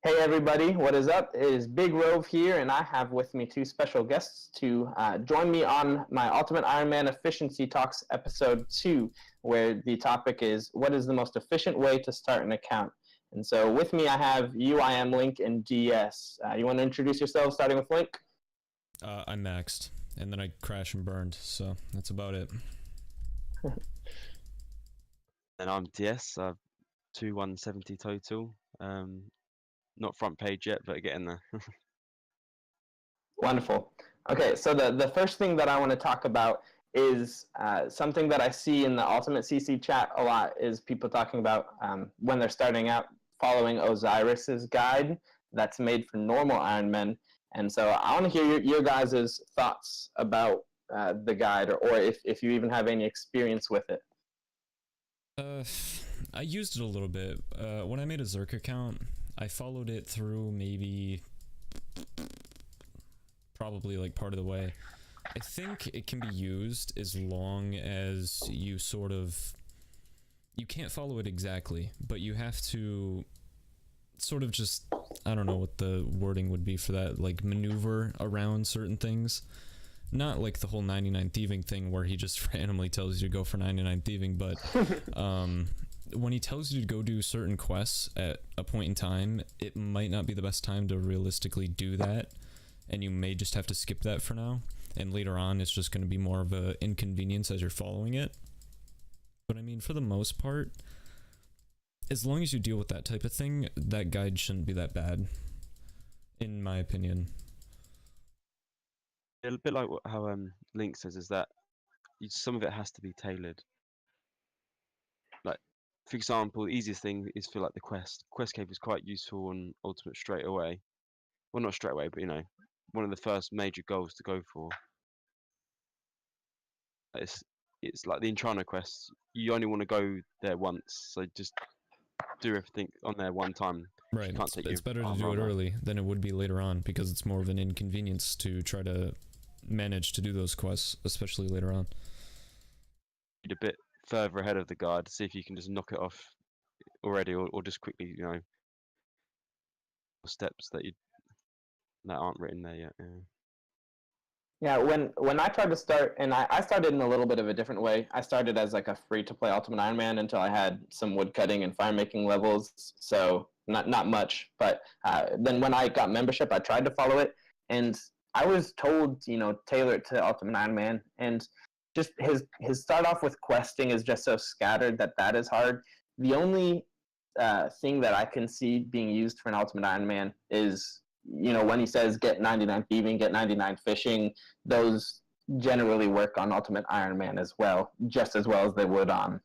Hey everybody, what is up? It is Big Rove here, and I have with me two special guests to join me on my Ultimate Ironman Efficiency Talks episode 2, where the topic is what is the most efficient way to start an account? And so with me I have UIM Link and DS. You want to introduce yourselves, starting with Link? I maxed, and then I crashed and burned, so that's about it. And I'm DS, 2170 total. Not front page yet, but getting there. Wonderful. Okay, so the first thing that I want to talk about is something that I see in the Ultimate CC chat a lot is people talking about when they're starting out following Osiris's guide that's made for normal Ironmen. And so I want to hear your guys' thoughts about the guide, or if you even have any experience with it. I used it a little bit. When I made a Zerk account, I followed it through maybe probably like part of the way. I think it can be used as long as you you can't follow it exactly, but you have to sort of just, I don't know what the wording would be for that, like maneuver around certain things. Not like the whole 99 thieving thing where he just randomly tells you to go for 99 thieving, but when he tells you to go do certain quests at a point in time, it might not be the best time to realistically do that, and you may just have to skip that for now, and later on it's just going to be more of an inconvenience as you're following it. But I mean, for the most part, as long as you deal with that type of thing, that guide shouldn't be that bad, in my opinion. A bit like how Link says, is that some of it has to be tailored. Like, for example, the easiest thing is for like the quest cave is quite useful on Ultimate straight away. Well, not straight away, but one of the first major goals to go for. It's like the Intrano quests. You only want to go there once, so just do everything on there one time. Right, it's better to do it early than it would be later on, because it's more of an inconvenience to try to manage to do those quests, especially later on. A bit further ahead of the guide, see if you can just knock it off already, or just quickly, steps that aren't written there yet. Yeah, when I tried to start, and I started in a little bit of a different way. I started as like a free-to-play Ultimate Ironman until I had some woodcutting and fire making levels, so not much. But then when I got membership, I tried to follow it, and I was told, tailor it to Ultimate Ironman, and just his start off with questing is just so scattered that is hard. The only thing that I can see being used for an Ultimate Ironman is, when he says get 99 thieving, get 99 fishing, those generally work on Ultimate Ironman as well, just as well as they would on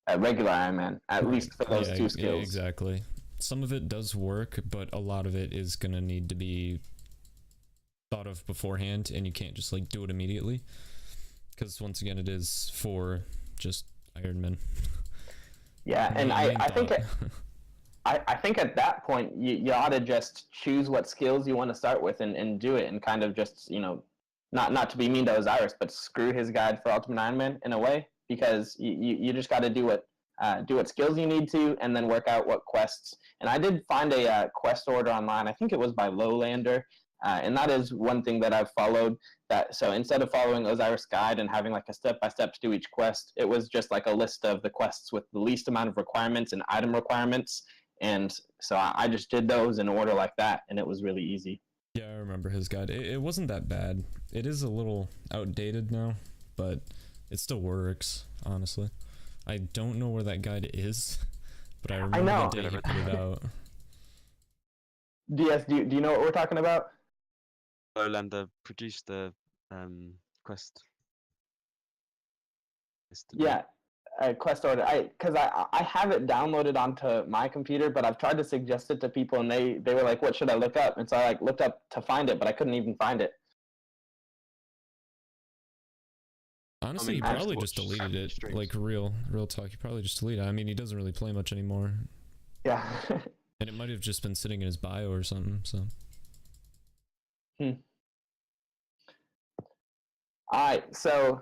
a regular Ironman, at least for those two skills. Yeah, exactly. Some of it does work, but a lot of it is going to need to be thought of beforehand, and you can't just like do it immediately, because once again, it is for just Ironman. Yeah, and I think I think at that point you ought to just choose what skills you want to start with and do it, and kind of just not to be mean to Osiris, but screw his guide for Ultimate Ironman in a way, because you just got to do what skills you need to, and then work out what quests. And I did find a quest order online. I think it was by Lowlander. And that is one thing that I've followed. So instead of following Osiris guide and having like a step-by-step to do each quest, it was just like a list of the quests with the least amount of requirements and item requirements. And so I just did those in order like that, and it was really easy. Yeah, I remember his guide. It wasn't that bad. It is a little outdated now, but it still works, honestly. I don't know where that guide is, but I remember the day he put it out. DS, do you know what we're talking about? Lowlander produced the quest. Yeah, quest order. Because I have it downloaded onto my computer, but I've tried to suggest it to people, and they were like, "What should I look up?" And so I looked up to find it, but I couldn't even find it. Honestly, he probably just deleted it. Streams. Like real talk, he probably just deleted it. I mean, he doesn't really play much anymore. Yeah. And it might have just been sitting in his bio or something. So. All right, so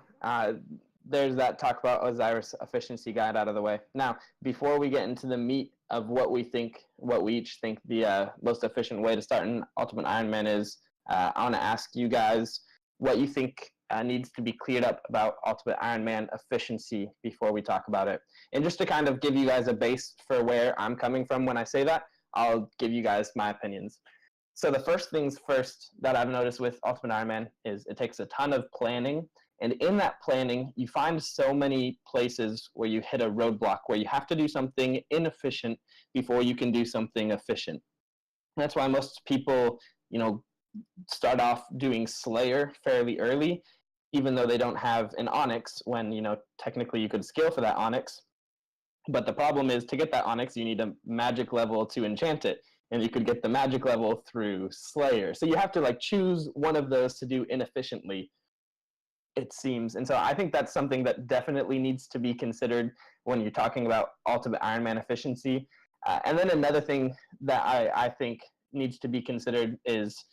there's that talk about Osiris efficiency guide out of the way. Now, before we get into the meat of what we each think the most efficient way to start an Ultimate Ironman is, I want to ask you guys what you think needs to be cleared up about Ultimate Ironman efficiency before we talk about it. And just to kind of give you guys a base for where I'm coming from when I say that, I'll give you guys my opinions. So the first things first that I've noticed with Ultimate Ironman is it takes a ton of planning. And in that planning, you find so many places where you hit a roadblock, where you have to do something inefficient before you can do something efficient. That's why most people, start off doing Slayer fairly early, even though they don't have an Onyx, when, technically you could skill for that Onyx. But the problem is, to get that Onyx, you need a magic level to enchant it. And you could get the magic level through Slayer. So you have to choose one of those to do inefficiently, it seems. And so I think that's something that definitely needs to be considered when you're talking about Ultimate Ironman efficiency. And then another thing that I think needs to be considered is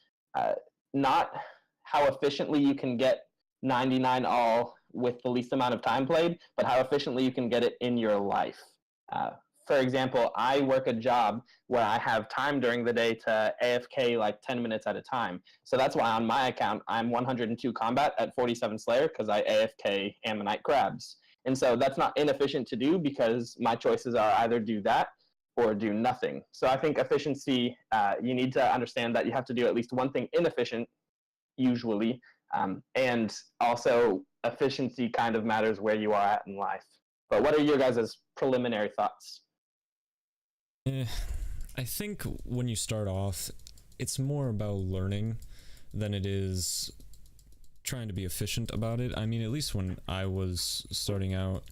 not how efficiently you can get 99 all with the least amount of time played, but how efficiently you can get it in your life. For example, I work a job where I have time during the day to AFK 10 minutes at a time. So that's why on my account, I'm 102 combat at 47 Slayer, because I AFK Ammonite crabs. And so that's not inefficient to do, because my choices are either do that or do nothing. So I think efficiency, you need to understand that you have to do at least one thing inefficient, usually. And also, efficiency kind of matters where you are at in life. But what are your guys' preliminary thoughts? I think when you start off, it's more about learning than it is trying to be efficient about it. I mean, at least when I was starting out,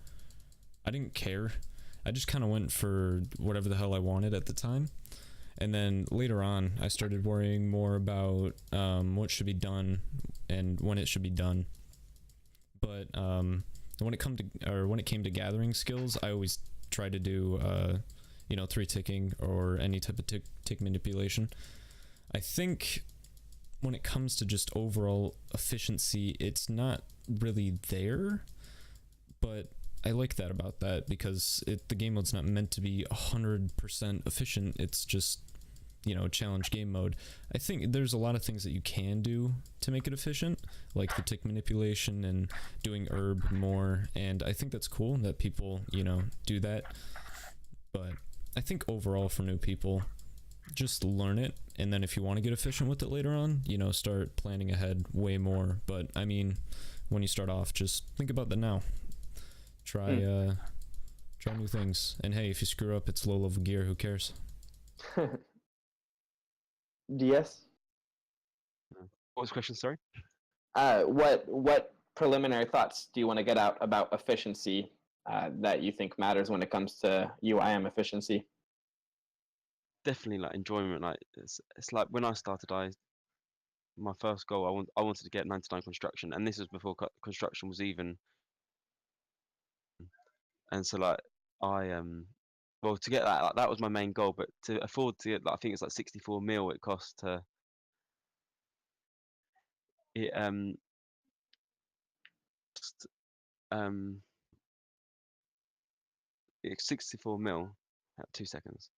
I didn't care. I just kind of went for whatever the hell I wanted at the time. And then later on, I started worrying more about what should be done and when it should be done. But when it came to gathering skills, I always tried to do 3 ticking or any type of tick manipulation. I think when it comes to just overall efficiency, it's not really there, but I like that about that, because the game mode's not meant to be 100% efficient. It's just, challenge game mode. I think there's a lot of things that you can do to make it efficient, like the tick manipulation and doing herb more, and I think that's cool that people, do that. But I think overall, for new people, just learn it, and then if you want to get efficient with it later on, start planning ahead way more. But I mean, when you start off, just think about that now. Try new things, and hey, if you screw up, it's low level gear, who cares? DS? What was the question, sorry? What preliminary thoughts do you want to get out about efficiency that you think matters when it comes to UIM efficiency? Definitely enjoyment. It's like when I started, my first goal, I wanted to get 99 construction, and this was before construction was even. And so well, to get that, that was my main goal. But to afford to get, I think it's 64 mil it cost to it it's 64 mil. 2 seconds.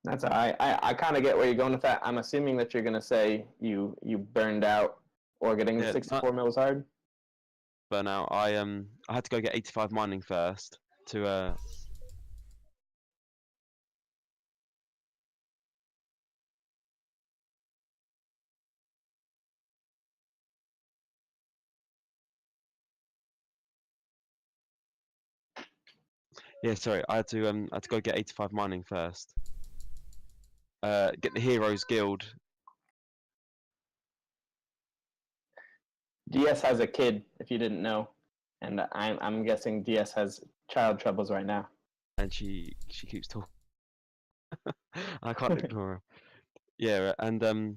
That's I kind of get where you're going with that. I'm assuming that you're going to say you burned out, or getting the 64 mil was hard. But now I had to go get 85 mining first to yeah, sorry, I had to go get 85 mining first. Get the Heroes Guild. DS has a kid, if you didn't know, and I'm guessing DS has child troubles right now. And she keeps talking. I can't ignore her. Yeah, and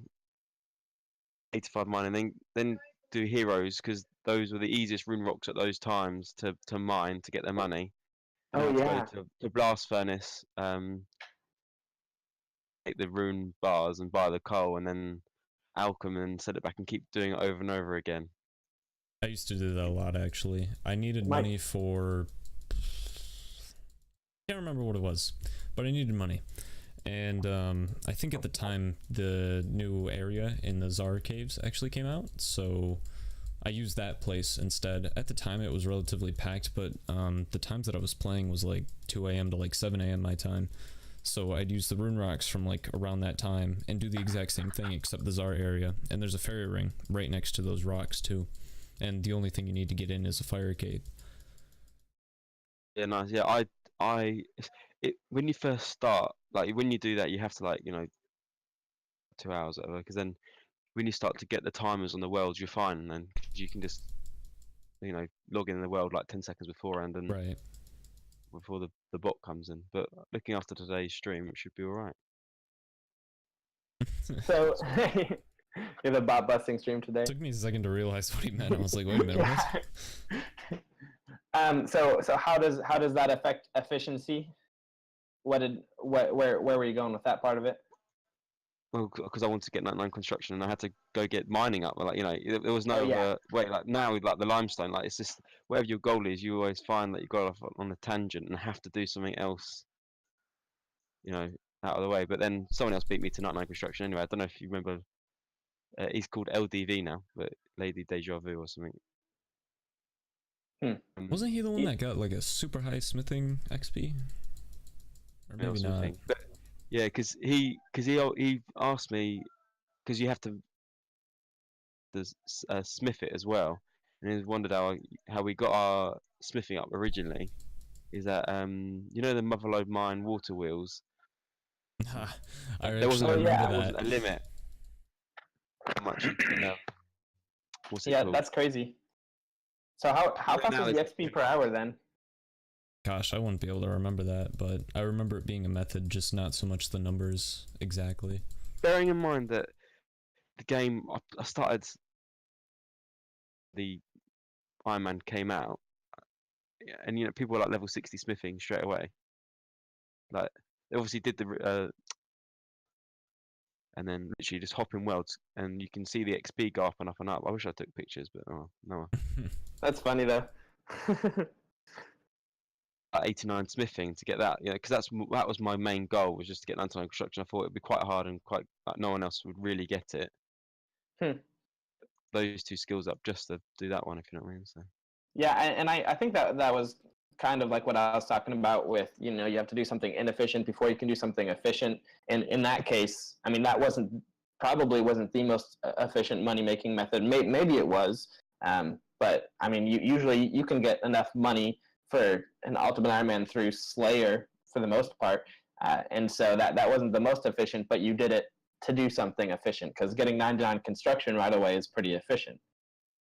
85 mining, then do Heroes, because those were the easiest rune rocks at those times to mine to get their money. And Oh I yeah. had to go to Blast Furnace, take the rune bars and buy the coal, and then alchem and set it back and keep doing it over and over again. I used to do that a lot, actually. I needed money for... can't remember what it was, but I needed money. And I think at the time, the new area in the Zara Caves actually came out, so I used that place instead. At the time, it was relatively packed, but the times that I was playing was like 2 a.m. to like 7 a.m. my time. So I'd use the rune rocks from like around that time and do the exact same thing except the Zara area. And there's a fairy ring right next to those rocks too. And the only thing you need to get in is a fire arcade. Yeah, nice. Yeah, when you first start, like when you do that, you have to like 2 hours or whatever, because then when you start to get the timers on the worlds, you're fine, and then you can just log in the world like 10 seconds beforehand and Right. before the bot comes in. But looking after today's stream, it should be all right. So you're the bot busting stream today. It took me a second to realize what he meant. I was like, wait a minute, what? So how does that affect efficiency? Where were you going with that part of it? Well, because I wanted to get 99 construction, and I had to go get mining up. Like there was no way. Like now with like the limestone, like it's just whatever your goal is, you always find that you got off on a tangent and have to do something else, out of the way. But then someone else beat me to 99 construction anyway. I don't know if you remember. He's called LDV now, but Lady Deja Vu or something. Wasn't he the one that got like a super high smithing XP? Or maybe not. But, yeah, because he asked me, because you have to smith it as well, and he wondered how we got our smithing up originally. Is that the Motherlode Mine water wheels? There wasn't a limit. How much? That's crazy. So how fast was the XP per hour then? Gosh, I wouldn't be able to remember that, but I remember it being a method, just not so much the numbers exactly. Bearing in mind that the game, I started, the Iron Man came out, and people were like level 60 smithing straight away. Like they obviously did and then literally just hop in worlds, and you can see the XP go up and up and up. I wish I took pictures, but no. That's funny though. 89 smithing to get that, because that was my main goal, was just to get 99 construction. I thought it'd be quite hard and quite no one else would really get it. Those two skills up just to do that one, if you know what I mean. So yeah, and I think that was kind of like what I was talking about with you have to do something inefficient before you can do something efficient. And in that case, I mean that probably wasn't the most efficient money making method. Maybe it was, but I mean usually you can get enough money for an Ultimate Iron Man through Slayer for the most part, and so that wasn't the most efficient, but you did it to do something efficient, because getting 99 construction right away is pretty efficient.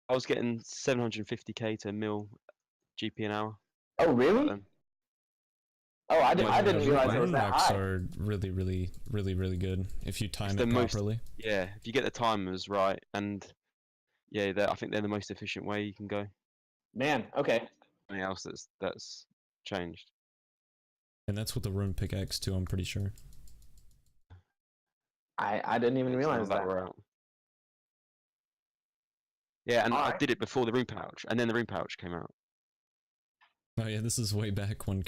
I was getting 750k to mil GP an hour. Oh really? Oh, I didn't realize it was that high. Are really, really, really, really good if you time it properly. Yeah, if you get the timers right, and I think they're the most efficient way you can go. Man, okay. Anything else that's changed. And that's with the rune pickaxe too, I'm pretty sure. I didn't even realize that. Yeah, and I did it before the rune pouch, and then the rune pouch came out. Oh yeah, this is way back when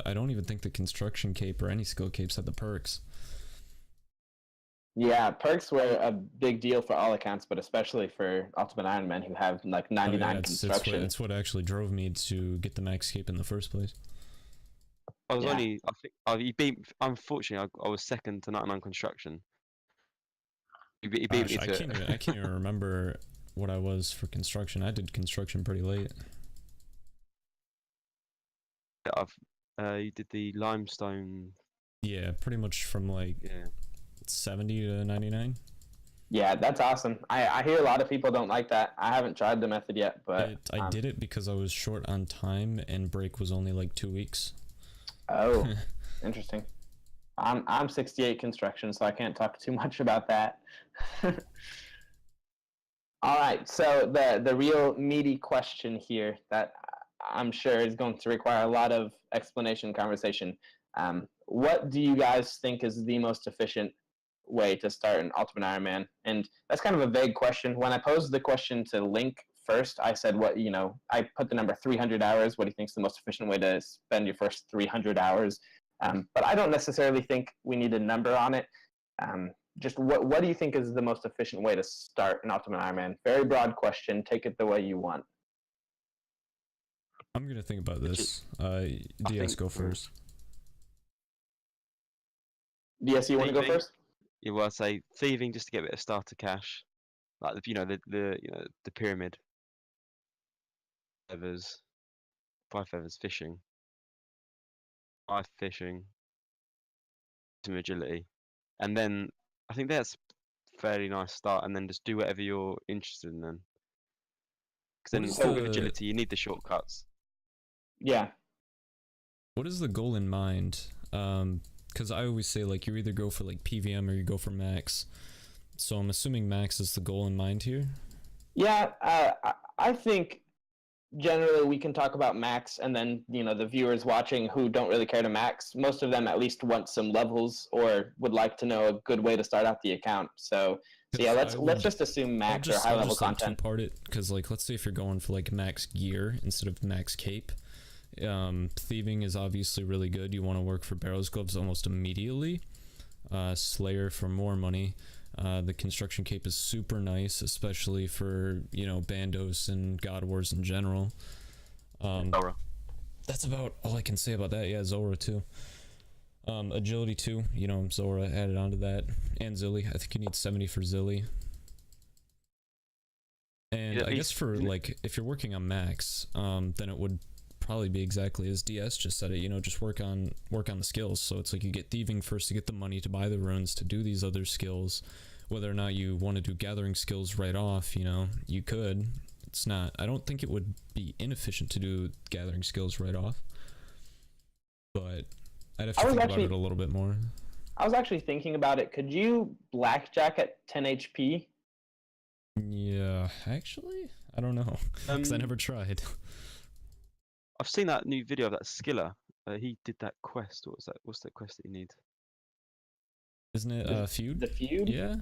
I don't even think the construction cape or any skill capes had the perks. Yeah, perks were a big deal for all accounts, but especially for Ultimate Iron Man who have like 99 construction. It's what actually drove me to get the max cape in the first place. I was he beat. Unfortunately, I was second to 99 construction. He beat me to I can't even remember what I was for construction. I did construction pretty late. You did the limestone. Yeah, pretty much from like 70 to 99. Yeah, that's awesome. I hear a lot of people don't like that. I haven't tried the method yet, but I did it because I was short on time and break was only like 2 weeks. Oh, interesting. I'm 68 construction, so I can't talk too much about that. All right, so the real meaty question here that I'm sure is going to require a lot of explanation, conversation. What do you guys think is the most efficient way to start an Ultimate Iron Man? And that's kind of a vague question. When I posed the question to Link first. I said, I put the number 300 hours. What do you think is the most efficient way to spend your first 300 hours? But I don't necessarily think we need a number on it. Just what do you think is the most efficient way to start an Ultimate Ironman? Very broad question. Take it the way you want. I'm gonna think about this. DS, go first. DS, you want to go first? Yeah, well, I'd say thieving just to get a bit of starter cash, like the pyramid. Feathers, 5 feathers, fishing, 5 fishing, some agility, and then I think that's fairly nice start. And then just do whatever you're interested in then, because then with agility you need the shortcuts. Yeah. What is the goal in mind? Because I always say like you either go for like PVM or you go for max. So I'm assuming max is the goal in mind here. Yeah, I think generally we can talk about max, and then the viewers watching who don't really care to max, most of them at least want some levels or would like to know a good way to start out the account. So yeah, let's just assume max or high level content. Like two-part it, because like let's say if you're going for like max gear instead of max cape. Thieving is obviously really good. You want to work for Barrow's Gloves almost immediately. Slayer for more money. The construction cape is super nice, especially for Bandos and God Wars in general. Zora. That's about all I can say about that. Yeah, Zora too. Agility too. Zora added onto that, and Zilly. I think you need 70 for Zilly. And yeah, I guess for like if you're working on max, then it would probably be exactly as DS just said it. Just work on the skills. So it's like you get thieving first to get the money to buy the runes to do these other skills. Whether or not you want to do gathering skills right off, you could. It's not. I don't think it would be inefficient to do gathering skills right off. But I'd have to think about it a little bit more. I was actually thinking about it. Could you blackjack at 10 HP? Yeah, actually, I don't know because I never tried. I've seen that new video of that skiller. He did that quest. What was that? What's that quest that you need? Isn't it feud? The feud? Yeah,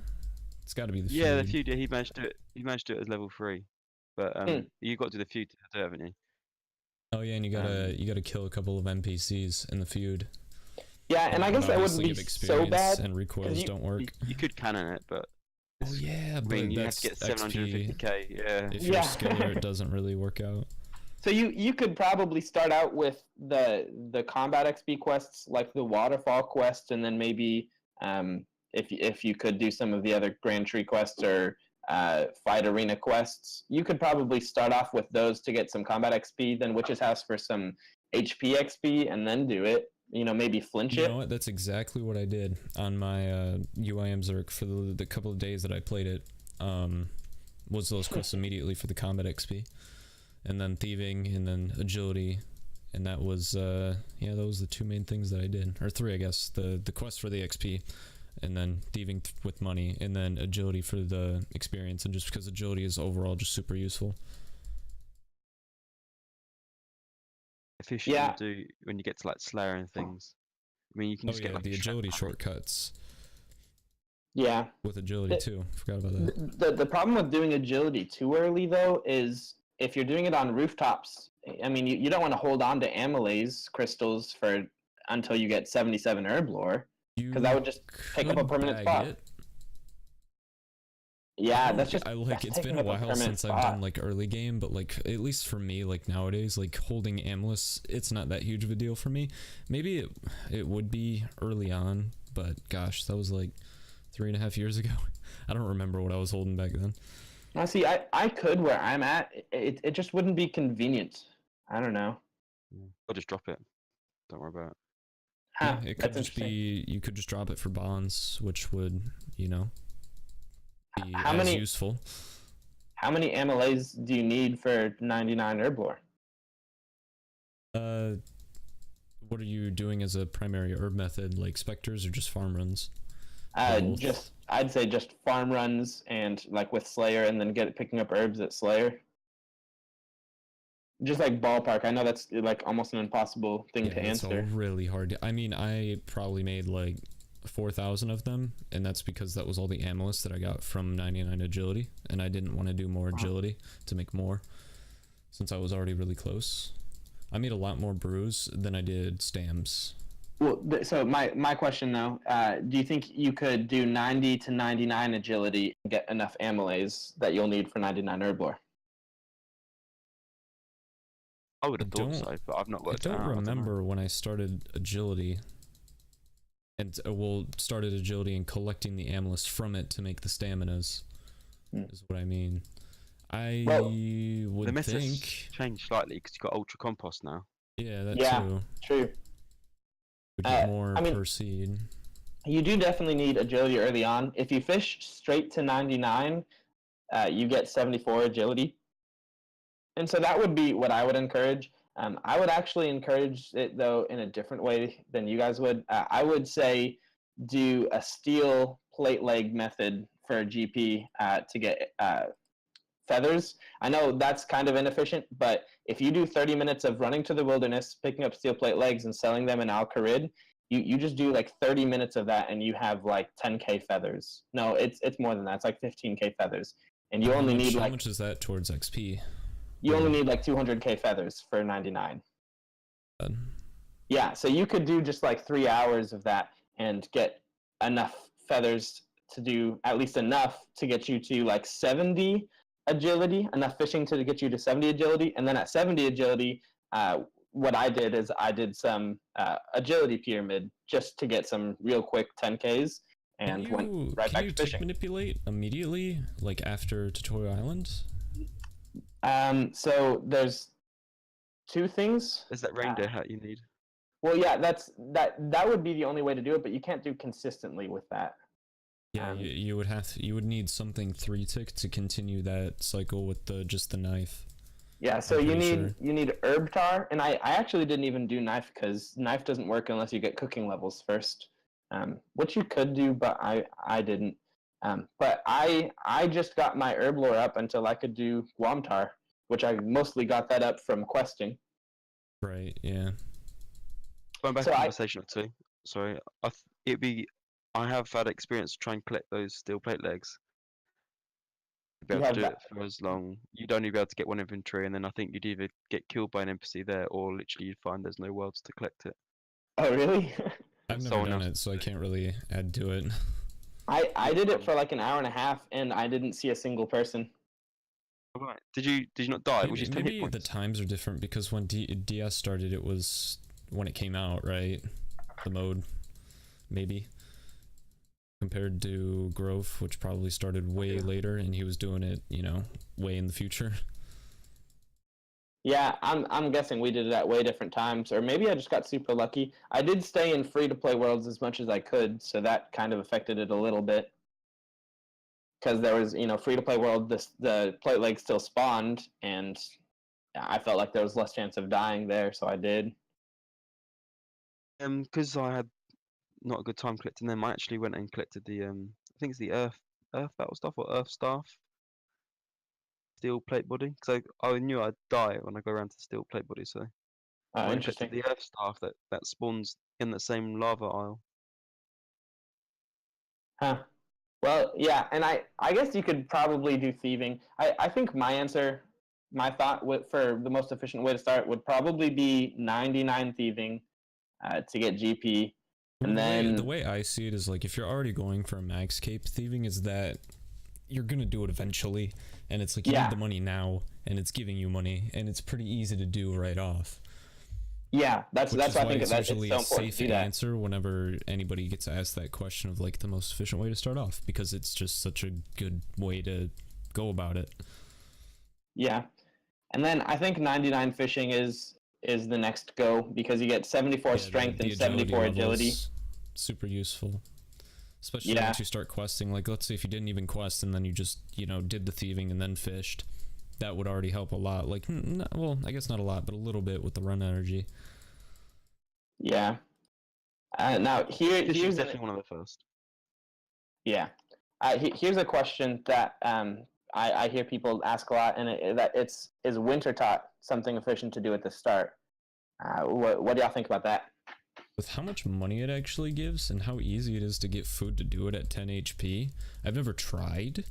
it's got to be the feud. Yeah, the feud. Yeah, he managed to do it. He managed to do it as level 3, but you got to do the feud to do it, haven't you? Oh yeah, and you gotta kill a couple of NPCs in the feud. Yeah, and I guess that wouldn't be so bad. And recoils don't work. You could cannon it, but oh yeah, but you have to get 750k. Yeah. If you're a skiller, it doesn't really work out. So you could probably start out with the combat XP quests, like the waterfall quest, and then maybe if you could do some of the other Grand Tree quests or fight arena quests, you could probably start off with those to get some combat XP, then Witch's House for some HP XP, and then do it. Maybe flinch it. You know what? That's exactly what I did on my UIM Zerk for the couple of days that I played it. Was those quests immediately for the combat XP. And then thieving, and then agility, and that was those the 2 main things that I did, or 3 I guess. The quest for the XP, and then thieving with money, and then agility for the experience, and just because agility is overall just super useful. Efficient to do when you get to like Slayer and things. I mean, you can just get like the agility shortcuts. Yeah, with agility too. Forgot about that. The problem with doing agility too early though is, if you're doing it on rooftops, I mean, you don't want to hold on to amylase crystals until you get 77 herb lore, because that would just take up a permanent spot. Yeah, that's just. It's been a while since I've done like early game, but like at least for me, like nowadays, like holding amylase, it's not that huge of a deal for me. Maybe it would be early on, but gosh, that was like 3.5 years ago. I don't remember what I was holding back then. Now, see, I could where I'm at. It just wouldn't be convenient. I don't know. I'll just drop it. Don't worry about it. Huh, it could just be, you could just drop it for bonds, which would, be useful. How many amylase do you need for 99 herb lore? What are you doing as a primary herb method, like specters or just farm runs? I'd say just farm runs and like with Slayer, and then picking up herbs at Slayer. Just like ballpark. I know that's like almost an impossible thing to answer. It's really hard. I mean, I probably made like 4,000 of them, and that's because that was all the amulets that I got from 99 agility, and I didn't want to do more agility to make more, since I was already really close. I made a lot more brews than I did stams. Well, so my question though, do you think you could do 90 to 99 agility and get enough amylase that you'll need for 99 herblore? I would have thought so, but I've not worked it out. I don't remember when I started agility, and started agility and collecting the amulets from it to make the staminas, is what I mean. Would the meta's think changed slightly because you've got ultra compost now. Yeah, that yeah, too. True. Would get more per seed. You do definitely need agility early on. If you fish straight to 99, you get 74 agility. And so that would be what I would encourage. I would actually encourage it, though, in a different way than you guys would. I would say do a steel plate leg method for a GP to get feathers. I know that's kind of inefficient, but if you do 30 minutes of running to the wilderness, picking up steel plate legs and selling them in Al-Kharid, you just do like 30 minutes of that and you have like 10k feathers. No, it's more than that. It's like 15k feathers. And you only need like... How much is that towards XP? You only need like 200k feathers for 99. Yeah, so you could do just like 3 hours of that and get enough feathers to do at least enough to get you to like 70 agility, enough fishing to get you to 70 agility. And then at 70 agility, what I did is I did some agility pyramid just to get some real quick 10Ks and went right back to fishing. Can you manipulate immediately, like after Tutorial Island? So there's two things. There's that reindeer hat you need. Well, yeah, that would be the only way to do it, but you can't do consistently with that. Yeah, you would need something 3-tick to continue that cycle with just the knife. Yeah, so you need herb tar, and I actually didn't even do knife because knife doesn't work unless you get cooking levels first, which you could do, but I didn't. But I just got my herb lore up until I could do guam tar, which I mostly got that up from questing. Right. Yeah. Going back to conversation or two. Sorry, I have had experience trying to collect those steel plate legs. You'd be able to do it for as long. You'd only be able to get one inventory, and then I think you'd either get killed by an NPC there, or literally you'd find there's no worlds to collect it. Oh, really? I've never done it, so I can't really add to it. I did it for like an hour and a half, and I didn't see a single person. Right. Did you not die? Maybe the times are different because when DS started, it was when it came out, right? The mode, maybe. Compared to Grove, which probably started way later, and he was doing it, way in the future. Yeah, I'm guessing we did it at way different times, or maybe I just got super lucky. I did stay in free-to-play worlds as much as I could, so that kind of affected it a little bit. Because there was, free-to-play world, the plate leg still spawned, and I felt like there was less chance of dying there, so I did. Because I had not a good time collecting them, I actually went and collected the I think it's the Earth battle stuff or Earth staff, steel plate body. Because I knew I'd die when I go around to the steel plate body, so I Interesting. collected the Earth staff that spawns in the same lava isle. Huh. Well, yeah, and I guess you could probably do thieving. I think my thought for the most efficient way to start would probably be 99 thieving to get GP. And then the way I see it is like if you're already going for a max cape, thieving is that you're gonna do it eventually, and it's like you need the money now, and it's giving you money, and it's pretty easy to do right off. Yeah, that's why I think it's that's usually so a important safe to do that. answer whenever anybody gets asked that question of like the most efficient way to start off, because it's just such a good way to go about it. Yeah, and then I think 99 fishing is the next go because you get 74 strength and 74 agility. Super useful, especially once you start questing. Like, let's say if you didn't even quest and then you just did the thieving and then fished, that would already help a lot. Like, well, I guess not a lot, but a little bit with the run energy. Yeah. Now here's definitely one of the first. Yeah. Here's a question that I hear people ask a lot, and is Wintertodt something efficient to do at the start? What do y'all think about that? with how much money it actually gives and how easy it is to get food to do it at 10 HP. I've never tried,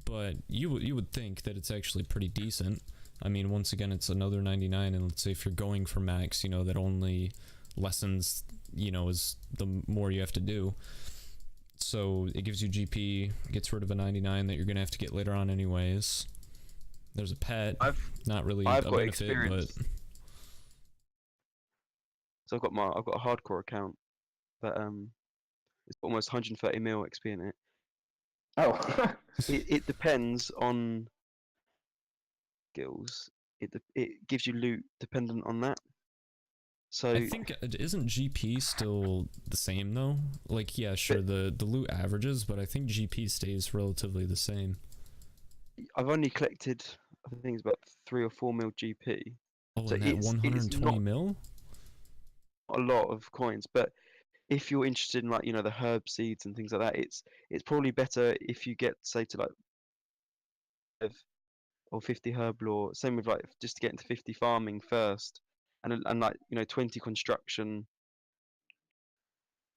but you would think that it's actually pretty decent. I mean, once again, it's another 99, and let's say if you're going for max, you know, that only lessens, you know, as the more you have to do. So it gives you GP, gets rid of a 99 that you're gonna have to get later on anyways. There's a pet, not really I've a got benefit, experience. but So I've got a hardcore account that it's almost 130 mil XP in it. Oh. It depends on skills. It gives you loot dependent on that. So I think isn't GP still the same though? Like, yeah, sure, the loot averages, but I think GP stays relatively the same. I've only collected, I think it's about 3 or 4 mil GP. Oh, So and that it's 120 not mil? a lot of coins, but if you're interested in, like, you know, the herb seeds and things like that, it's probably better if you get, say, to like or 50 herb lore. Same with, like, just to get into 50 farming first, and like, you know, 20 construction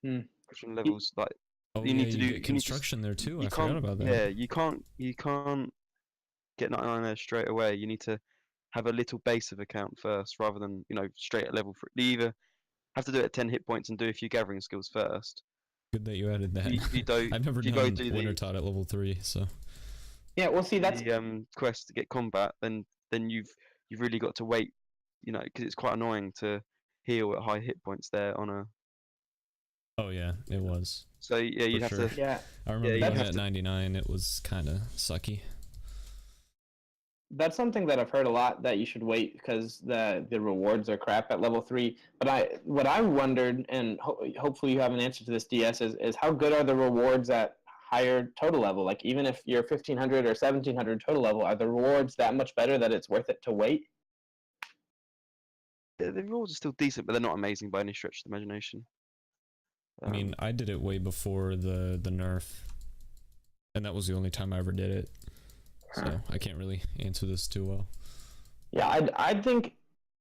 Hmm. levels. Like, Oh you yeah, need to you do get construction there too. you I forgot can't about that. yeah, you can't get 99 there straight away. You need to have a little base of account first, rather than, you know, straight at level 3. You either have to do it at 10 hit points and do a few gathering skills first. Good that you added that. If you don't, I've never if you go done do Wintertodt at level 3, so Yeah, well, see, that's the quest to get combat, then you've really got to wait, you know, because it's quite annoying to heal at high hit points there on a. oh yeah, it was. So yeah, you'd have sure. to. yeah. I remember you'd doing have it at to. 99. It was kind of sucky. That's something that I've heard a lot, that you should wait because the rewards are crap at level 3. But what I wondered, and hopefully you have an answer to this, DS, is how good are the rewards at higher total level? Like, even if you're 1500 or 1700 total level, are the rewards that much better that it's worth it to wait? The rules are still decent, but they're not amazing by any stretch of the imagination. I mean, I did it way before the nerf, and that was the only time I ever did it. So I can't really answer this too well. Yeah, I think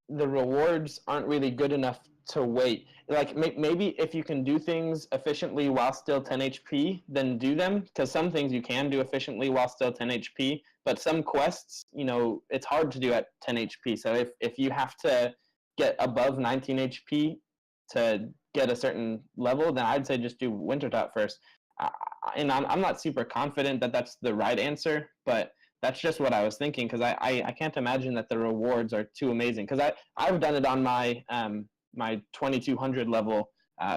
the rewards aren't really good enough to wait. Like, maybe if you can do things efficiently while still 10 HP, then do them, because some things you can do efficiently while still 10 HP, but some quests, you know, it's hard to do at 10 HP. So if you have to get above 19 HP to get a certain level, then I'd say just do Wintertodt first. And I'm not super confident that that's the right answer, but that's just what I was thinking, because I can't imagine that the rewards are too amazing, because I've done it on my my 2200 level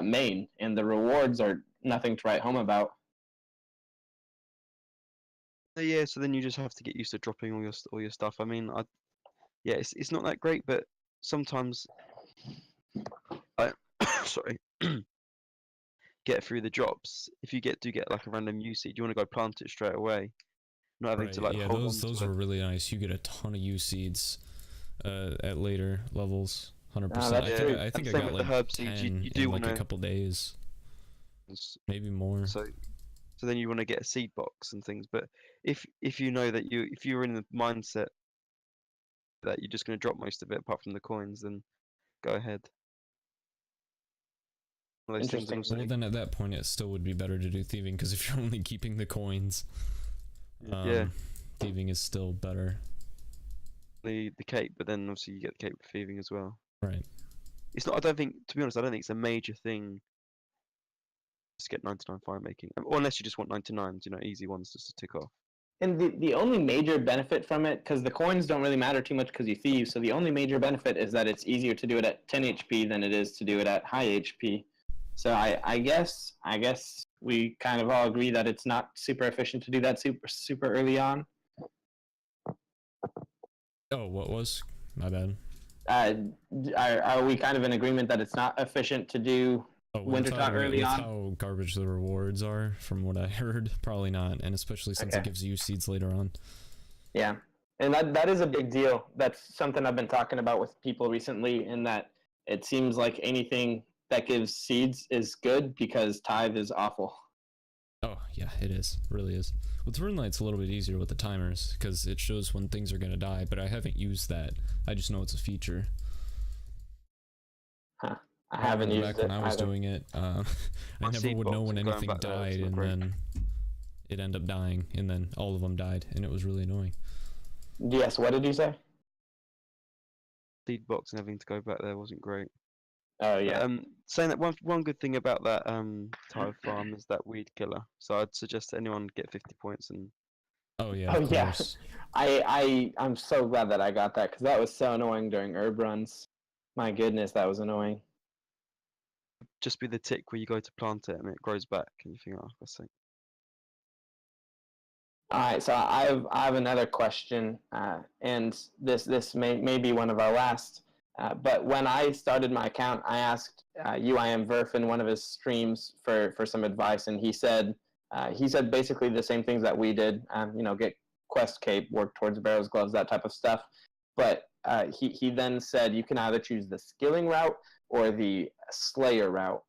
main, and the rewards are nothing to write home about. Yeah, so then you just have to get used to dropping all your stuff. I mean, yeah, it's not that great, but sometimes I sorry, get through the drops. If you do get like a random U seed, you want to go plant it straight away, not having to, like, yeah, hold those on were to really nice. You get a ton of U seeds at later levels. 100%. That's true. I think I same got with like the herb 10 seeds. You do in like want a couple days, to. maybe more. So then you want to get a seed box and things. But if you know that if you're in the mindset that you're just going to drop most of it apart from the coins, then go ahead. One of those things. And Interesting. also, Well, then at that point, it still would be better to do thieving, because if you're only keeping the coins, yeah, thieving is still better. the cape, but then obviously you get the cape with thieving as well. Right. It's not. I don't think, to be honest, I don't think it's a major thing. Just get 99 fire making, or unless you just want 99s, you know, easy ones just to tick off. And the only major benefit from it, because the coins don't really matter too much because you thieve, so the only major benefit is that it's easier to do it at 10 HP than it is to do it at high HP. So I guess we kind of all agree that it's not super efficient to do that super early on. Oh, what was? My bad. Are we kind of in agreement that it's not efficient to do Wintertodt early with on? how garbage the rewards are, from what I heard, probably not, and especially since it gives you seeds later on. Yeah, and that is a big deal. That's something I've been talking about with people recently, in that it seems like anything that gives seeds is good because tithe is awful. Oh yeah, it is, really is. With Runelite, it's a little bit easier with the timers, because it shows when things are gonna die, but I haven't used that. I just know it's a feature. Huh. I haven't used back it when I was either. doing it. I My never seed would know box when and going anything back there, it's died, not and great. then it ended up dying, and then all of them died, and it was really annoying. Yes, what did you say? Seed box and everything to go back there wasn't great. Oh But, yeah. saying that one good thing about that type of farm is that weed killer. So I'd suggest that anyone get 50 points and Oh yeah, Oh of yeah. course. I'm so glad that I got that because that was so annoying during herb runs. My goodness, that was annoying. just be the tick where you go to plant it and it grows back and you think, oh, that's it. All right, so I have another question, and this may be one of our last. But when I started my account, I asked UIM Verf in one of his streams for some advice, and he said basically the same things that we did. Get quest cape, work towards barrels, gloves, that type of stuff. But he then said you can either choose the skilling route or the slayer route.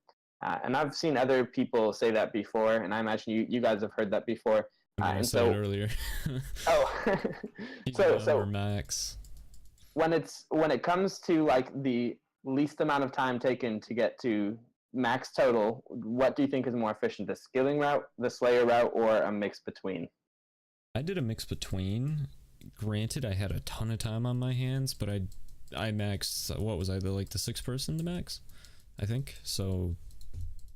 And I've seen other people say that before, and I imagine you guys have heard that before. I mean, I And said it so, earlier. oh, so PVM or so max. when it comes to like the least amount of time taken to get to max total, what do you think is more efficient, the skilling route, the slayer route, or a mix between? I did a mix between. Granted, I had a ton of time on my hands, but I maxed. What was I? The 6-person to max, I think. So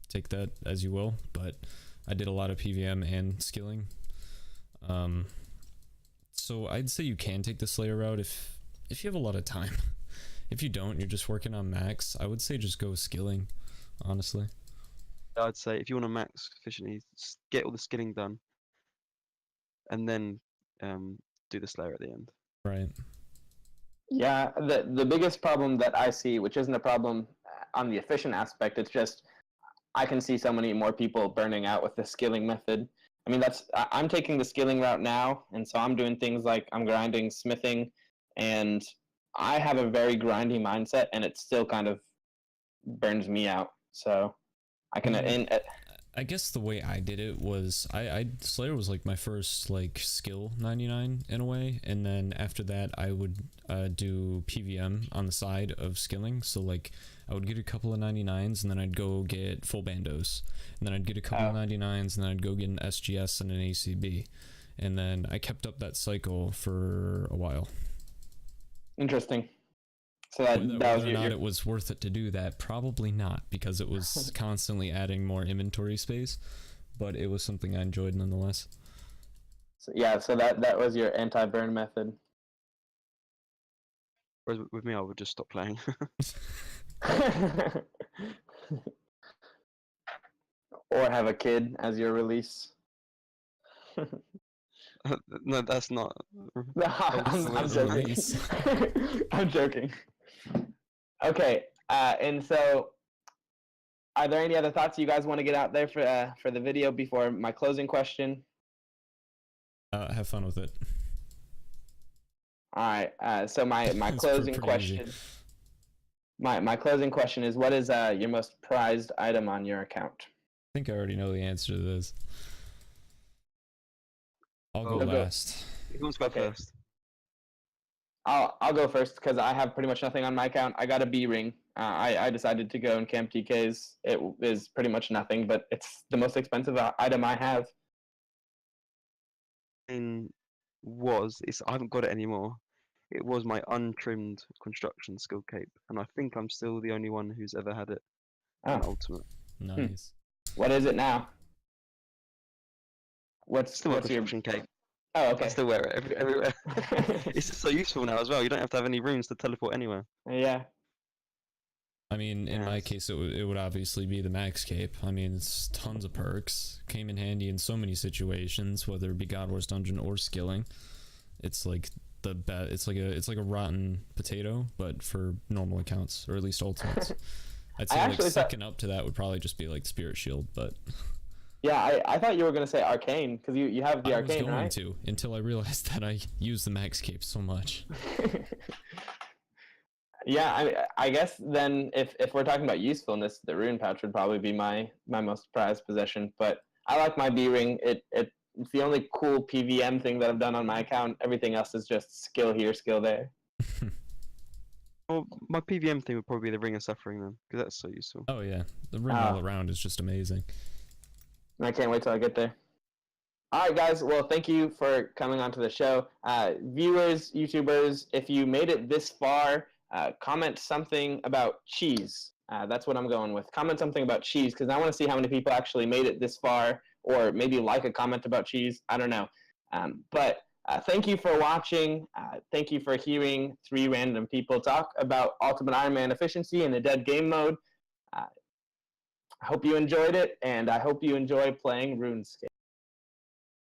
take that as you will. But I did a lot of PVM and skilling. So I'd say you can take the slayer route if you have a lot of time. If you don't, you're just working on max. I would say just go skilling, honestly. I'd say if you want to max efficiently, get all the skilling done and then do the slayer at the end. Right. Yeah, the biggest problem that I see, which isn't a problem on the efficient aspect, it's just I can see so many more people burning out with the skilling method. I mean, I'm taking the skilling route now, and so I'm doing things like I'm grinding, smithing, and I have a very grindy mindset, and it still kind of burns me out. So I can, I guess the way I did it was I Slayer was like my first like skill 99 in a way, and then after that I would do PVM on the side of skilling. So like I would get a couple of 99s and then I'd go get full bandos, and then I'd get a couple of 99s and then I'd go get an SGS and an ACB, and then I kept up that cycle for a while. Interesting. So Whether was or not it was worth it to do that, probably not, because it was constantly adding more inventory space, but it was something I enjoyed nonetheless. So, yeah, so that was your anti-burn method. Whereas with me, I would just stop playing. Or have a kid as your release. No, that's not. No, I'm joking. I'm joking. Okay, and so are there any other thoughts you guys want to get out there for the video before my closing question? Have fun with it. All right. So my closing question. My closing question is: what is your most prized item on your account? I think I already know the answer to this. I'll go last. Who wants to go first? I'll go first because I have pretty much nothing on my account. I got a B ring. I decided to go and camp TKs. It is pretty much nothing, but it's the most expensive item I have. I haven't got it anymore. It was my untrimmed construction skill cape, and I think I'm still the only one who's ever had it. An ultimate. Nice. What is it now? What's your construction cape? Oh, okay. I still wear it everywhere. It's so useful now as well. You don't have to have any rooms to teleport anywhere. Yeah. I mean, in my case, it would obviously be the max cape. I mean, it's tons of perks. Came in handy in so many situations, whether it be God Wars Dungeon or skilling. It's like the best. It's like a rotten potato, but for normal accounts, or at least ultimates. I'd say like second up to that would probably just be like Spirit Shield, but. Yeah, I thought you were gonna say Arcane because you have the Arcane, right? I was going to until I realized that I use the max cape so much. Yeah, I guess then if we're talking about usefulness, the rune pouch would probably be my most prized possession. But I like my B ring. It's the only cool PVM thing that I've done on my account. Everything else is just skill here, skill there. Oh, my PVM thing would probably be the Ring of Suffering then, because that's so useful. Oh yeah, the ring all around is just amazing. I can't wait till I get there. All right, guys. Well, thank you for coming onto the show. Viewers, YouTubers, if you made it this far, comment something about cheese. That's what I'm going with. Comment something about cheese, because I want to see how many people actually made it this far, or maybe like a comment about cheese. I don't know. But thank you for watching. Thank you for hearing three random people talk about Ultimate Iron Man efficiency in the dead game mode. I hope you enjoyed it, and I hope you enjoy playing RuneScape.